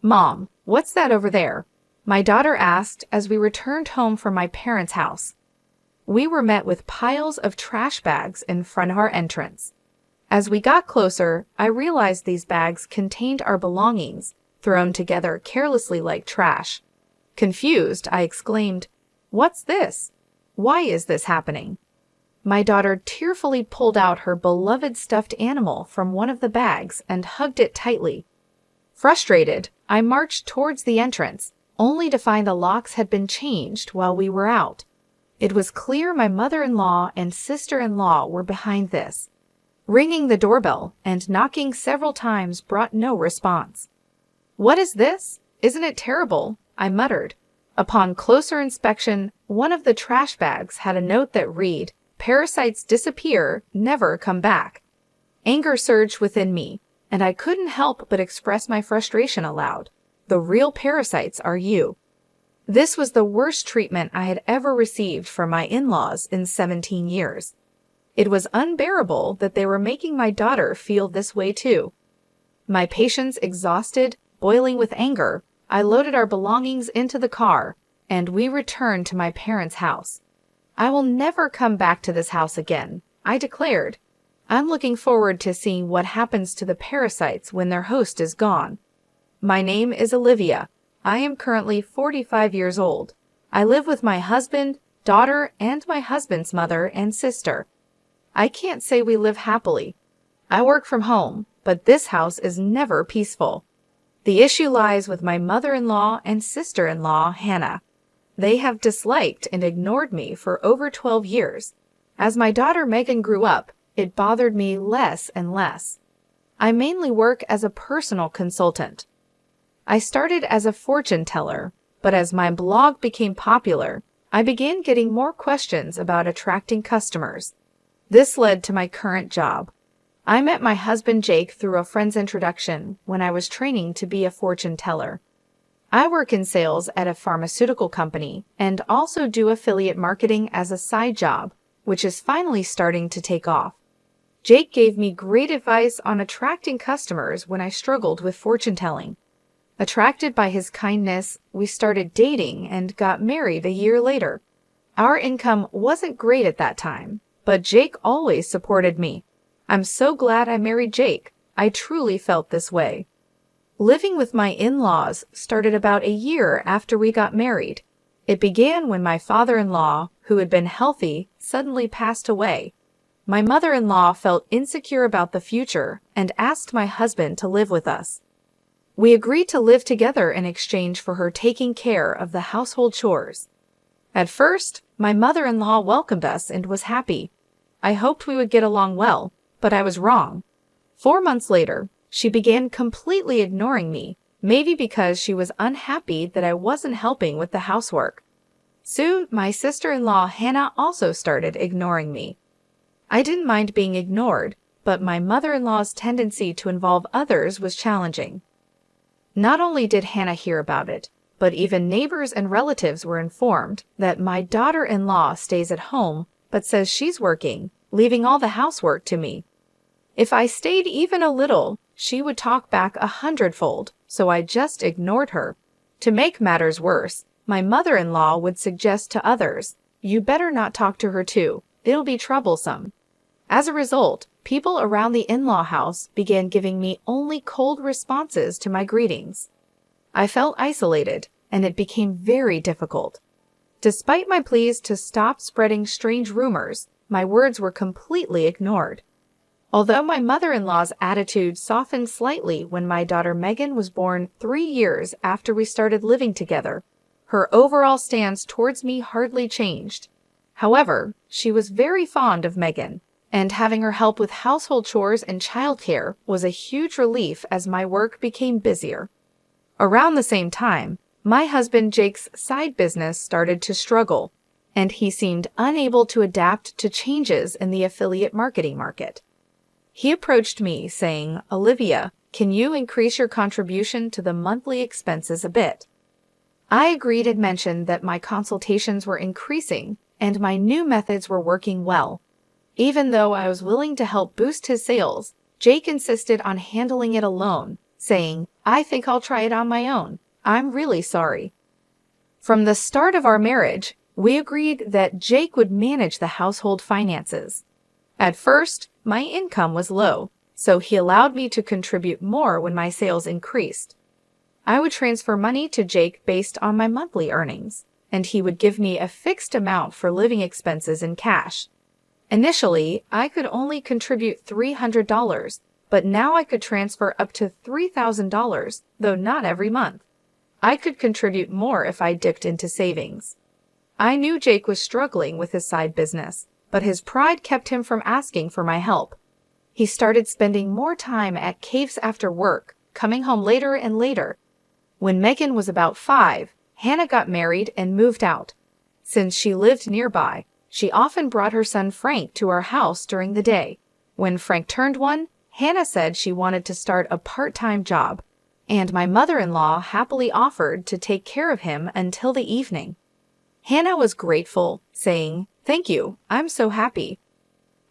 Mom, what's that over there? My daughter asked as we returned home from my parents' house. We were met with piles of trash bags in front of our entrance. As we got closer, I realized these bags contained our belongings, thrown together carelessly like trash. Confused, I exclaimed, "What's this? Why is this happening?" My daughter tearfully pulled out her beloved stuffed animal from one of the bags and hugged it tightly. Frustrated, I marched towards the entrance, only to find the locks had been changed while we were out. It was clear my mother-in-law and sister-in-law were behind this. Ringing the doorbell and knocking several times brought no response. "What is this? Isn't it terrible?" I muttered. Upon closer inspection, one of the trash bags had a note that read, "Parasites disappear, never come back." Anger surged within me, and I couldn't help but express my frustration aloud. The real parasites are you. This was the worst treatment I had ever received from my in-laws in 17 years. It was unbearable that they were making my daughter feel this way too. My patience exhausted, boiling with anger, I loaded our belongings into the car, and we returned to my parents' house. "I will never come back to this house again," I declared. "I'm looking forward to seeing what happens to the parasites when their host is gone." My name is Olivia. I am currently 45 years old. I live with my husband, daughter, and my husband's mother and sister. I can't say we live happily. I work from home, but this house is never peaceful. The issue lies with my mother-in-law and sister-in-law, Hannah. They have disliked and ignored me for over 12 years. As my daughter Megan grew up, it bothered me less and less. I mainly work as a personal consultant. I started as a fortune teller, but as my blog became popular, I began getting more questions about attracting customers. This led to my current job. I met my husband Jake through a friend's introduction when I was training to be a fortune teller. I work in sales at a pharmaceutical company and also do affiliate marketing as a side job, which is finally starting to take off. Jake gave me great advice on attracting customers when I struggled with fortune telling. Attracted by his kindness, we started dating and got married a year later. Our income wasn't great at that time, but Jake always supported me. I'm so glad I married Jake. I truly felt this way. Living with my in-laws started about a year after we got married. It began when my father-in-law, who had been healthy, suddenly passed away. My mother-in-law felt insecure about the future and asked my husband to live with us. We agreed to live together in exchange for her taking care of the household chores. At first, my mother-in-law welcomed us and was happy. I hoped we would get along well, but I was wrong. 4 months later, she began completely ignoring me, maybe because she was unhappy that I wasn't helping with the housework. Soon, my sister-in-law Hannah also started ignoring me. I didn't mind being ignored, but my mother-in-law's tendency to involve others was challenging. Not only did Hannah hear about it, but even neighbors and relatives were informed that my daughter-in-law stays at home but says she's working, leaving all the housework to me. If I stayed even a little, she would talk back 100-fold, so I just ignored her. To make matters worse, my mother-in-law would suggest to others, "You better not talk to her too, it'll be troublesome." As a result, people around the in-law house began giving me only cold responses to my greetings. I felt isolated, and it became very difficult. Despite my pleas to stop spreading strange rumors, my words were completely ignored. Although my mother-in-law's attitude softened slightly when my daughter Megan was born 3 years after we started living together, her overall stance towards me hardly changed. However, she was very fond of Megan, and having her help with household chores and childcare was a huge relief as my work became busier. Around the same time, my husband Jake's side business started to struggle, and he seemed unable to adapt to changes in the affiliate marketing market. He approached me saying, "Olivia, can you increase your contribution to the monthly expenses a bit?" I agreed and mentioned that my consultations were increasing and my new methods were working well. Even though I was willing to help boost his sales, Jake insisted on handling it alone, saying, "I think I'll try it on my own. I'm really sorry." From the start of our marriage, we agreed that Jake would manage the household finances. At first, my income was low, so he allowed me to contribute more when my sales increased. I would transfer money to Jake based on my monthly earnings, and he would give me a fixed amount for living expenses in cash. Initially, I could only contribute $300, but now I could transfer up to $3,000, though not every month. I could contribute more if I dipped into savings. I knew Jake was struggling with his side business, but his pride kept him from asking for my help. He started spending more time at caves after work, coming home later and later. When Megan was about 5, Hannah got married and moved out. Since she lived nearby, she often brought her son Frank to our house during the day. When Frank turned 1, Hannah said she wanted to start a part-time job, and my mother-in-law happily offered to take care of him until the evening. Hannah was grateful, saying, "Thank you, I'm so happy."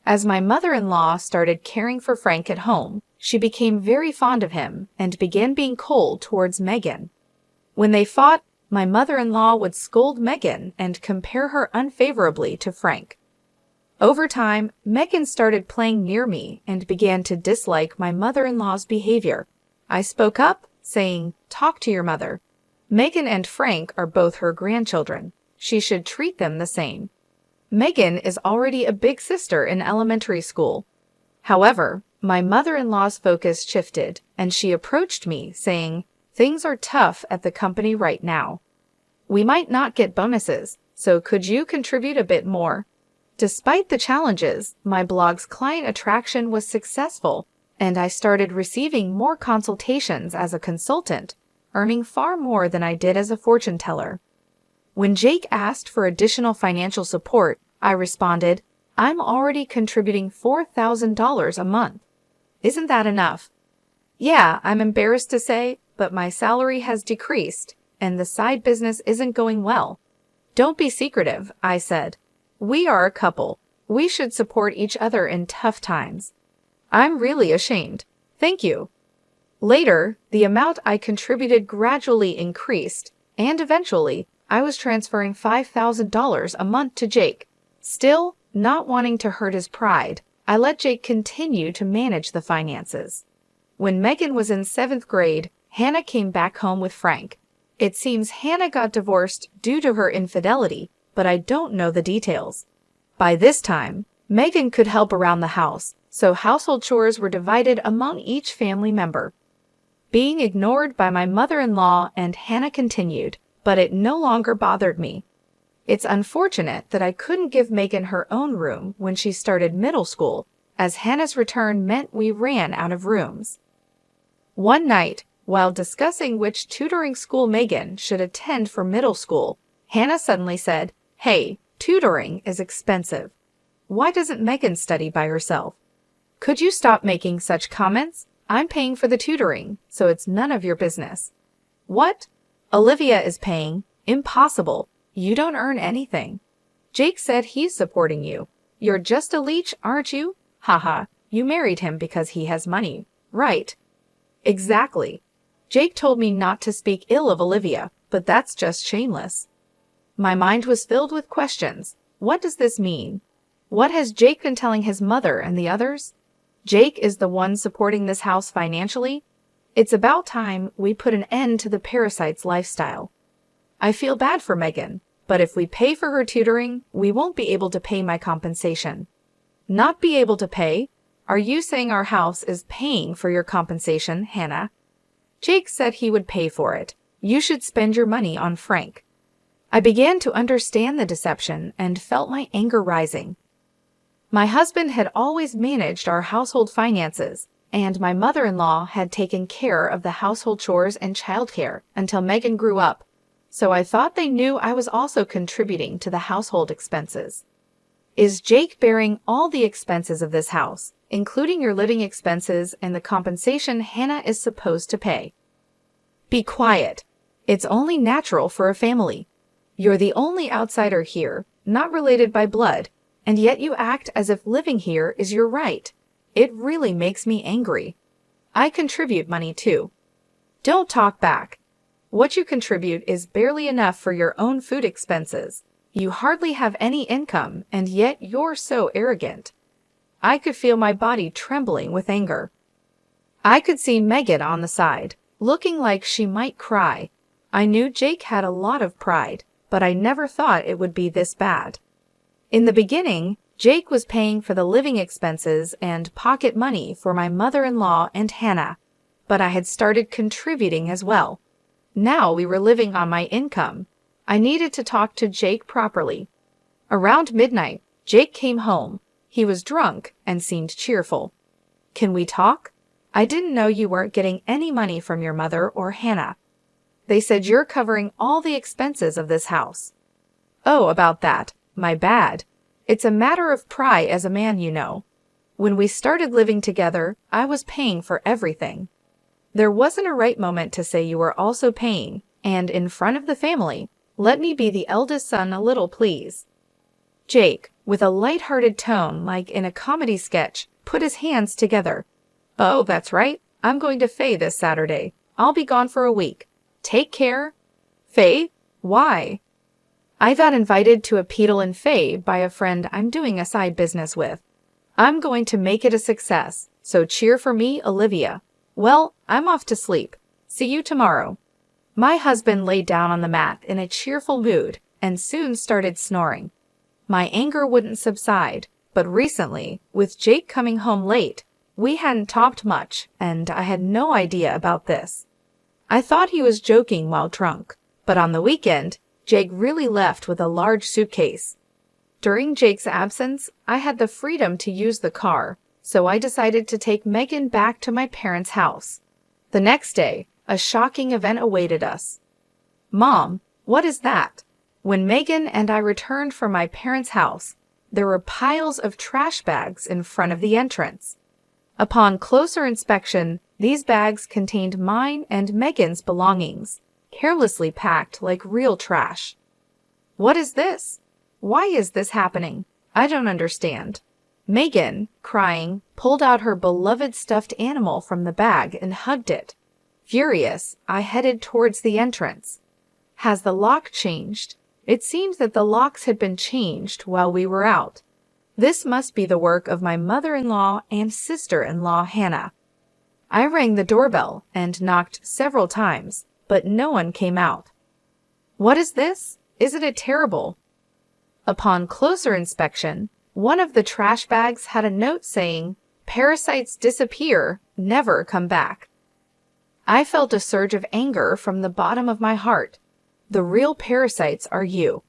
As my mother-in-law started caring for Frank at home, she became very fond of him and began being cold towards Megan. When they fought, my mother-in-law would scold Megan and compare her unfavorably to Frank. Over time, Megan started playing near me and began to dislike my mother-in-law's behavior. I spoke up, saying, "Talk to your mother. Megan and Frank are both her grandchildren. She should treat them the same." Megan is already a big sister in elementary school. However, my mother-in-law's focus shifted, and she approached me, saying, "Things are tough at the company right now. We might not get bonuses, so could you contribute a bit more?" Despite the challenges, my blog's client attraction was successful, and I started receiving more consultations as a consultant, earning far more than I did as a fortune teller. When Jake asked for additional financial support, I responded, "I'm already contributing $4,000 a month. Isn't that enough?" "Yeah, I'm embarrassed to say, but my salary has decreased, and the side business isn't going well." "Don't be secretive," I said. "We are a couple. We should support each other in tough times." "I'm really ashamed. Thank you." Later, the amount I contributed gradually increased, and eventually, I was transferring $5,000 a month to Jake. Still, not wanting to hurt his pride, I let Jake continue to manage the finances. When Megan was in 7th grade, Hannah came back home with Frank. It seems Hannah got divorced due to her infidelity, but I don't know the details. By this time, Megan could help around the house, so household chores were divided among each family member. Being ignored by my mother-in-law and Hannah continued, but it no longer bothered me. It's unfortunate that I couldn't give Megan her own room when she started middle school, as Hannah's return meant we ran out of rooms. One night, while discussing which tutoring school Megan should attend for middle school, Hannah suddenly said, "Hey, tutoring is expensive. Why doesn't Megan study by herself? Could you stop making such comments? I'm paying for the tutoring, so it's none of your business." "What? Olivia is paying? Impossible. You don't earn anything. Jake said he's supporting you. You're just a leech, aren't you? Haha, you married him because he has money, right?" "Exactly. Jake told me not to speak ill of Olivia, but that's just shameless." My mind was filled with questions. What does this mean? What has Jake been telling his mother and the others? Jake is the one supporting this house financially? It's about time we put an end to the parasite's lifestyle. I feel bad for Megan, but if we pay for her tutoring, we won't be able to pay my compensation. Not be able to pay? Are you saying our house is paying for your compensation, Hannah? Jake said he would pay for it. You should spend your money on Frank. I began to understand the deception and felt my anger rising. My husband had always managed our household finances, and my mother-in-law had taken care of the household chores and childcare until Megan grew up, so I thought they knew I was also contributing to the household expenses. Is Jake bearing all the expenses of this house, including your living expenses and the compensation Hannah is supposed to pay? Be quiet. It's only natural for a family. You're the only outsider here, not related by blood, and yet you act as if living here is your right. It really makes me angry. I contribute money too, Don't talk back. What you contribute is barely enough for your own food expenses. You hardly have any income, and yet you're so arrogant. I could feel my body trembling with anger. I could see Megan on the side, looking like she might cry. I knew Jake had a lot of pride, but I never thought it would be this bad. In the beginning, Jake was paying for the living expenses and pocket money for my mother-in-law and Hannah, but I had started contributing as well. Now we were living on my income. I needed to talk to Jake properly. Around midnight, Jake came home. He was drunk and seemed cheerful. Can we talk? I didn't know you weren't getting any money from your mother or Hannah. They said you're covering all the expenses of this house. Oh, about that. My bad. It's a matter of pride as a man, you know. When we started living together, I was paying for everything. There wasn't a right moment to say you were also paying, and in front of the family, let me be the eldest son a little, please. Jake, with a light-hearted tone like in a comedy sketch, put his hands together. Oh, that's right. I'm going to Faye this Saturday. I'll be gone for a week. Take care. Faye? Why? I got invited to a pedal in Faye by a friend I'm doing a side business with. I'm going to make it a success, so cheer for me, Olivia. Well, I'm off to sleep. See you tomorrow. My husband lay down on the mat in a cheerful mood and soon started snoring. My anger wouldn't subside, but recently, with Jake coming home late, we hadn't talked much, and I had no idea about this. I thought he was joking while drunk, but on the weekend, Jake really left with a large suitcase. During Jake's absence, I had the freedom to use the car, so I decided to take Megan back to my parents' house. The next day, a shocking event awaited us. Mom, what is that? When Megan and I returned from my parents' house, there were piles of trash bags in front of the entrance. Upon closer inspection, these bags contained mine and Megan's belongings, carelessly packed like real trash. What is this? Why is this happening? I don't understand. Megan, crying, pulled out her beloved stuffed animal from the bag and hugged it. Furious, I headed towards the entrance. Has the lock changed? It seems that the locks had been changed while we were out. This must be the work of my mother-in-law and sister-in-law Hannah. I rang the doorbell and knocked several times, but no one came out. What is this? Isn't it terrible? Upon closer inspection, one of the trash bags had a note saying, "Parasites disappear, never come back." I felt a surge of anger from the bottom of my heart. The real parasites are you.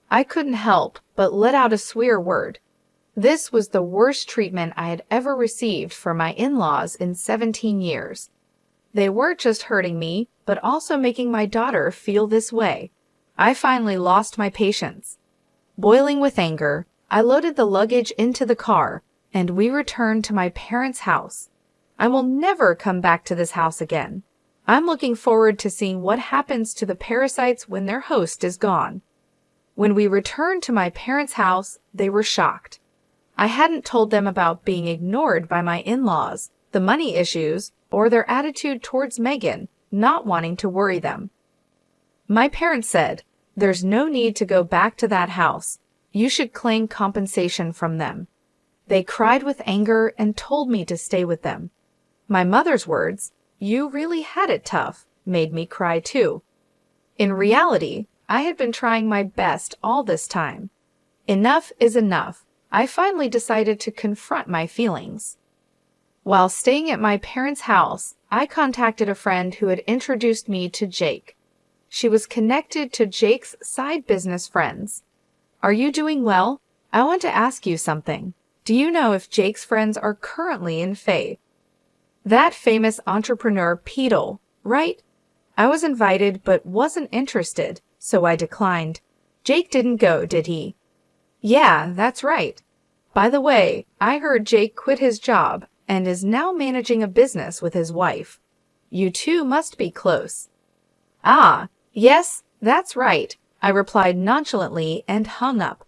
I couldn't help but let out a swear word. This was the worst treatment I had ever received from my in-laws in 17 years. They weren't just hurting me, but also making my daughter feel this way. I finally lost my patience. Boiling with anger, I loaded the luggage into the car, and we returned to my parents' house. I will never come back to this house again. I'm looking forward to seeing what happens to the parasites when their host is gone. When we returned to my parents' house, they were shocked. I hadn't told them about being ignored by my in-laws, the money issues, or their attitude towards Megan, not wanting to worry them. My parents said, "There's no need to go back to that house. You should claim compensation from them." They cried with anger and told me to stay with them. My mother's words, "You really had it tough," made me cry too. In reality, I had been trying my best all this time. Enough is enough. I finally decided to confront my feelings. While staying at my parents' house, I contacted a friend who had introduced me to Jake. She was connected to Jake's side business friends. "Are you doing well? I want to ask you something. Do you know if Jake's friends are currently in Faye?" That famous entrepreneur Petal, right? I was invited but wasn't interested, so I declined. Jake didn't go, did he? Yeah, that's right. By the way, I heard Jake quit his job and is now managing a business with his wife. You two must be close. Ah, yes, that's right, I replied nonchalantly and hung up.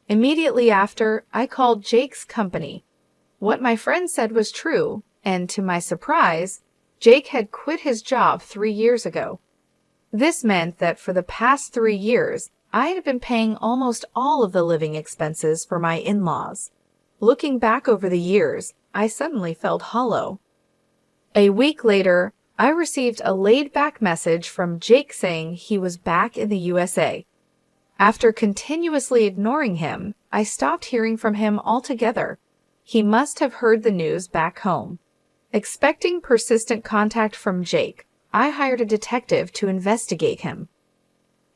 Immediately after, I called Jake's company. What my friend said was true, and to my surprise, Jake had quit his job 3 years ago. This meant that for the past 3 years, I had been paying almost all of the living expenses for my in-laws. Looking back over the years, I suddenly felt hollow. A week later, I received a laid-back message from Jake saying he was back in the USA. After continuously ignoring him, I stopped hearing from him altogether. He must have heard the news back home. Expecting persistent contact from Jake, I hired a detective to investigate him.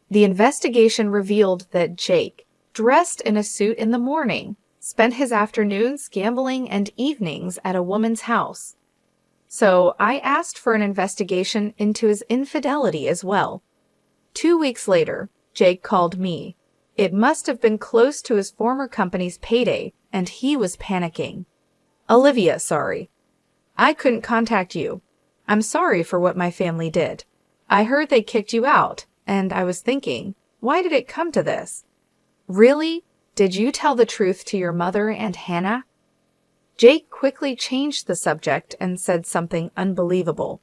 The investigation revealed that Jake, dressed in a suit in the morning, spent his afternoons gambling and evenings at a woman's house. So I asked for an investigation into his infidelity as well. 2 weeks later, Jake called me. It must have been close to his former company's payday, and he was panicking. Olivia, sorry. I couldn't contact you. I'm sorry for what my family did. I heard they kicked you out, and I was thinking, why did it come to this? Really? Did you tell the truth to your mother and Hannah? Jake quickly changed the subject and said something unbelievable.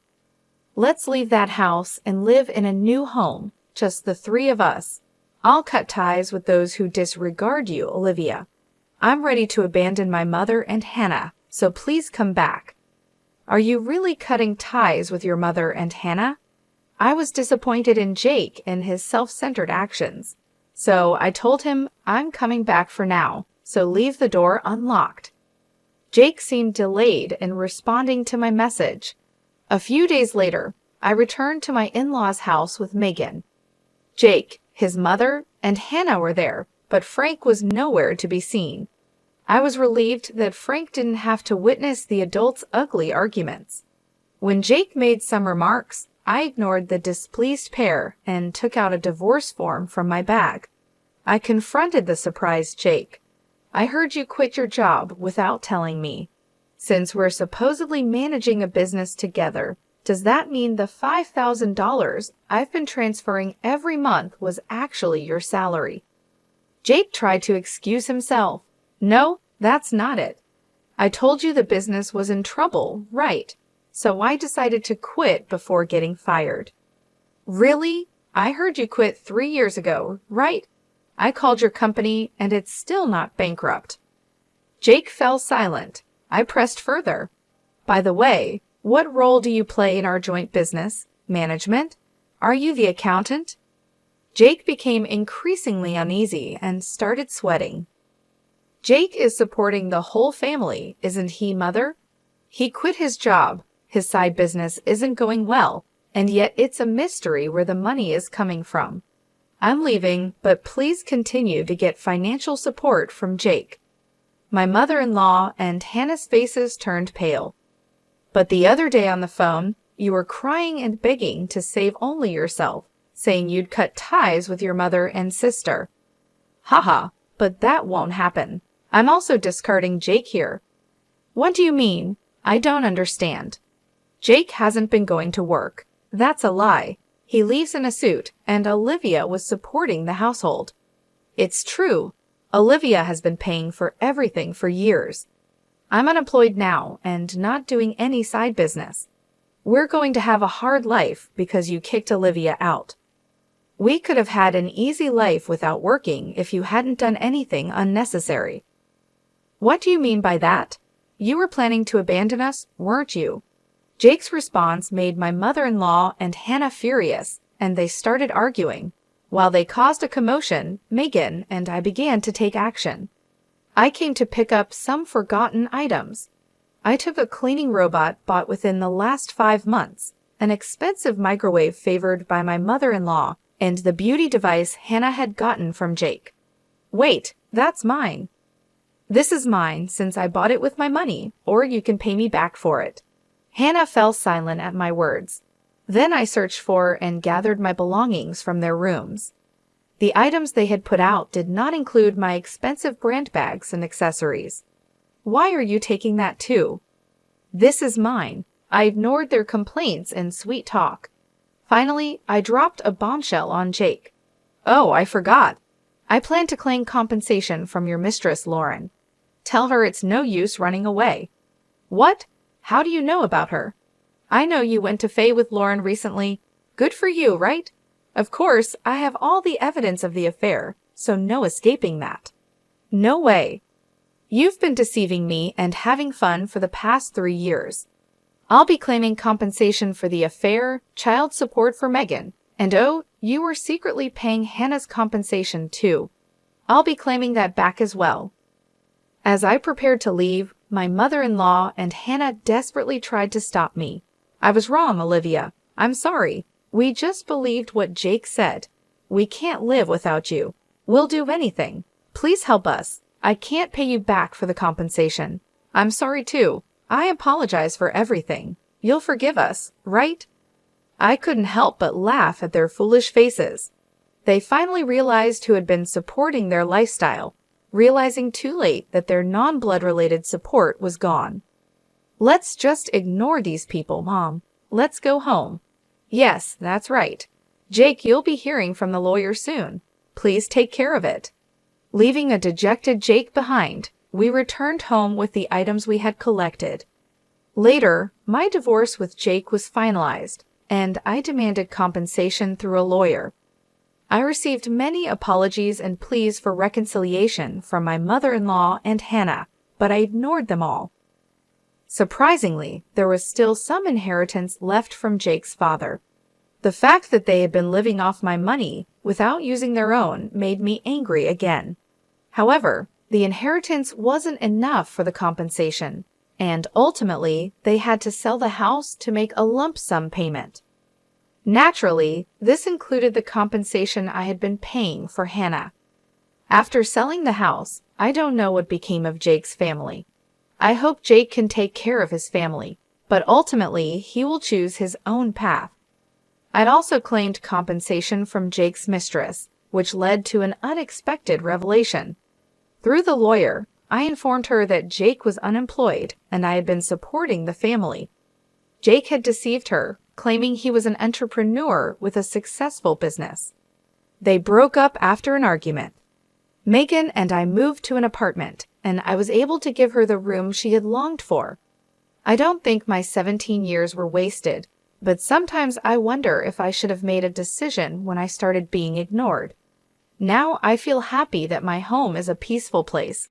Let's leave that house and live in a new home, just the three of us. I'll cut ties with those who disregard you, Olivia. I'm ready to abandon my mother and Hannah, so please come back. Are you really cutting ties with your mother and Hannah? I was disappointed in Jake and his self-centered actions. So I told him I'm coming back for now, so leave the door unlocked. Jake seemed delayed in responding to my message. A few days later, I returned to my in-laws' house with Megan. Jake, his mother, and Hannah were there, but Frank was nowhere to be seen. I was relieved that Frank didn't have to witness the adults' ugly arguments. When Jake made some remarks, I ignored the displeased pair and took out a divorce form from my bag. I confronted the surprised Jake. I heard you quit your job without telling me. Since we're supposedly managing a business together, does that mean the $5,000 I've been transferring every month was actually your salary? Jake tried to excuse himself. No, that's not it. I told you the business was in trouble, right? So I decided to quit before getting fired. Really? I heard you quit 3 years ago, right? I called your company and it's still not bankrupt. Jake fell silent. I pressed further. By the way, what role do you play in our joint business? Management? Are you the accountant? Jake became increasingly uneasy and started sweating. Jake is supporting the whole family, isn't he, Mother? He quit his job. His side business isn't going well, and yet it's a mystery where the money is coming from. I'm leaving, but please continue to get financial support from Jake. My mother-in-law and Hannah's faces turned pale. But the other day on the phone, you were crying and begging to save only yourself, saying you'd cut ties with your mother and sister. Haha, but that won't happen. I'm also discarding Jake here. What do you mean? I don't understand. Jake hasn't been going to work. That's a lie. He leaves in a suit, and Olivia was supporting the household. It's true. Olivia has been paying for everything for years. I'm unemployed now and not doing any side business. We're going to have a hard life because you kicked Olivia out. We could have had an easy life without working if you hadn't done anything unnecessary. What do you mean by that? You were planning to abandon us, weren't you? Jake's response made my mother-in-law and Hannah furious, and they started arguing. While they caused a commotion, Megan and I began to take action. I came to pick up some forgotten items. I took a cleaning robot bought within the last 5 months, an expensive microwave favored by my mother-in-law, and the beauty device Hannah had gotten from Jake. Wait, that's mine. This is mine since I bought it with my money, or you can pay me back for it. Hannah fell silent at my words. Then I searched for and gathered my belongings from their rooms. The items they had put out did not include my expensive brand bags and accessories. Why are you taking that too? This is mine. I ignored their complaints and sweet talk. Finally, I dropped a bombshell on Jake. Oh, I forgot. I plan to claim compensation from your mistress, Lauren. Tell her it's no use running away. What? How do you know about her? I know you went to Faye with Lauren recently. Good for you, right? Of course, I have all the evidence of the affair, so no escaping that. No way. You've been deceiving me and having fun for the past 3 years. I'll be claiming compensation for the affair, child support for Megan, and oh, you were secretly paying Hannah's compensation too. I'll be claiming that back as well. As I prepared to leave, my mother-in-law and Hannah desperately tried to stop me. I was wrong, Olivia. I'm sorry. We just believed what Jake said. We can't live without you. We'll do anything. Please help us. I can't pay you back for the compensation. I'm sorry too. I apologize for everything. You'll forgive us, right? I couldn't help but laugh at their foolish faces. They finally realized who had been supporting their lifestyle, realizing too late that their non-blood-related support was gone. Let's just ignore these people, Mom. Let's go home. Yes, that's right. Jake, you'll be hearing from the lawyer soon. Please take care of it. Leaving a dejected Jake behind, we returned home with the items we had collected. Later, my divorce with Jake was finalized, and I demanded compensation through a lawyer. I received many apologies and pleas for reconciliation from my mother-in-law and Hannah, but I ignored them all. Surprisingly, there was still some inheritance left from Jake's father. The fact that they had been living off my money without using their own made me angry again. However, the inheritance wasn't enough for the compensation, and ultimately, they had to sell the house to make a lump sum payment. Naturally, this included the compensation I had been paying for Hannah. After selling the house, I don't know what became of Jake's family. I hope Jake can take care of his family, but ultimately, he will choose his own path. I'd also claimed compensation from Jake's mistress, which led to an unexpected revelation. Through the lawyer, I informed her that Jake was unemployed and I had been supporting the family. Jake had deceived her, claiming he was an entrepreneur with a successful business. They broke up after an argument. Megan and I moved to an apartment, and I was able to give her the room she had longed for. I don't think my 17 years were wasted, but sometimes I wonder if I should have made a decision when I started being ignored. Now I feel happy that my home is a peaceful place,